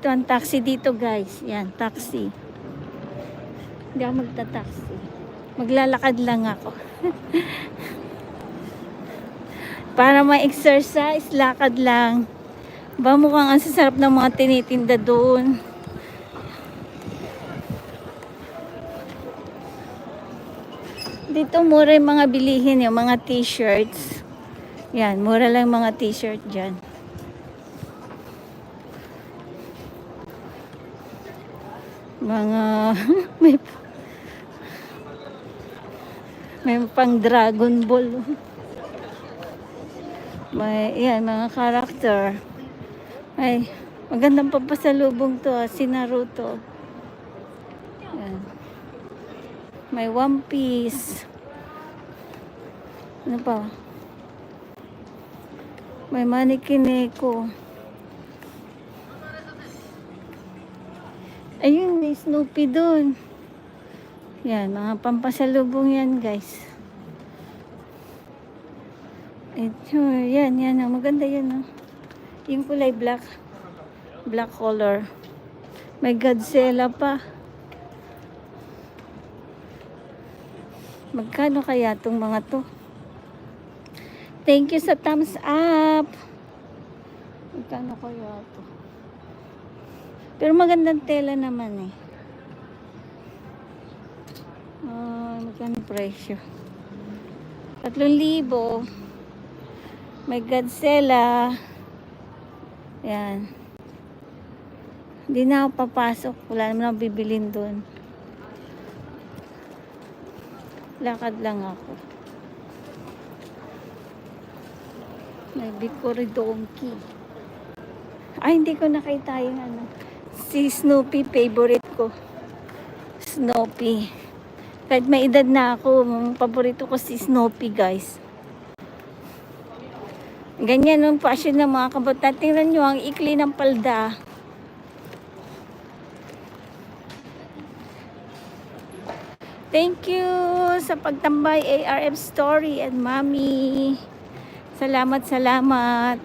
Ito ang taxi dito, guys. Yan, taxi. Hindi ako magta-taxi. Maglalakad lang ako. Para ma-exercise, lakad lang. Ba, mukhang ang sasarap ng mga tinitinda doon. Dito mura yung mga bilihin, yung mga t-shirts. Yan, mura lang mga t-shirt dyan. Mga may pang Dragon Ball. May yan, mga character. Ay, magandang pampasalubong to, si Naruto. Yan. May One Piece. Ano pa? May Mannequin-Eco. Ayun, may Snoopy doon. Yan, mga pampasalubong yan, guys. Ito, yan. Maganda yan, oh. Yung kulay black. Black color. May Godzilla pa. Magkano kaya itong mga to? Thank you sa thumbs up. Magkano kaya ito? Pero magandang tela naman, eh. Magkano presyo? 3,000. May Godzilla. Yan. Hindi na ako papasok. Wala naman ako bibilin doon. Lakad lang ako. May Bicori Donkey. Ay, hindi ko nakita yung ano. Si Snoopy, favorite ko. Snoopy. Kahit may edad na ako, paborito ko si Snoopy, guys. Ganyan yung fashion ng mga kabataan. Tingnan nyo, ang ikli ng palda. Thank you sa pagtambay, ARF Story and Mommy. Salamat.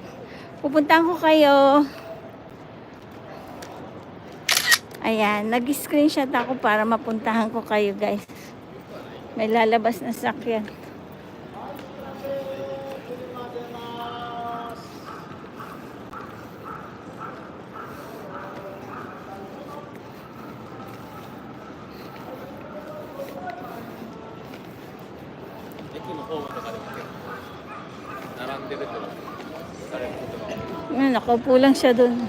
Pupuntahan ko kayo. Ayan, nag-screenshot ako para mapuntahan ko kayo, guys. May lalabas na sakyan. Nakaupo lang siya doon.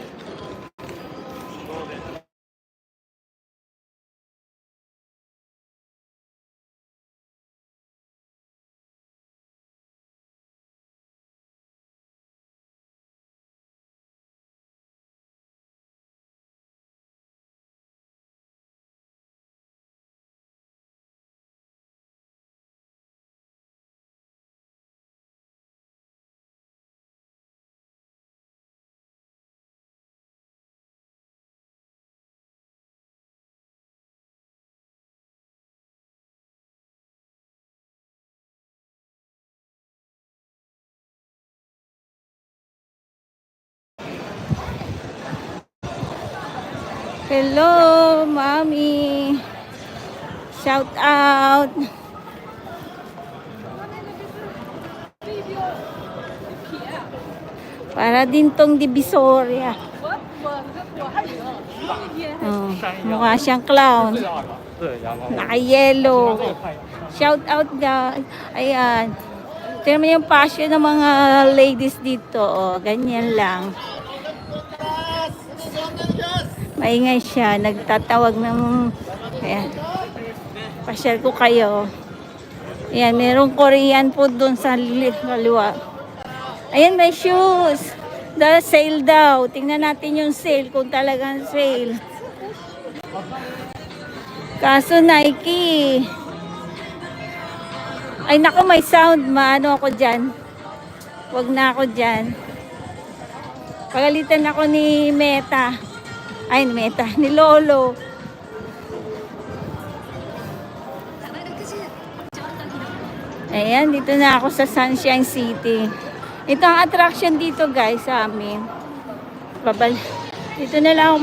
Hello, Mommy. Shout out. Para din tong Divisoria. Oh, mukha siyang clown. Naka-yellow. Shout out, guys. Ayan. Tignan mo yung fashion ng mga ladies dito. Oh, ganyan lang. Maingay siya, nagtatawag ng, ayan, pasyal ko kayo. Ayan, merong Korean food doon sa kaliwa. Ayan, may shoes. Dahil sale daw. Tingnan natin yung sale, kung talagang sale. Kaso Nike. Ay, naku, may sound. Maano ako dyan. Wag na ako dyan. Pagalitan ako ni Meta. Ay, ni Lolo. Ayan, dito na ako sa Sunshine City. Ito ang attraction dito, guys, sa amin. Dito na lang ako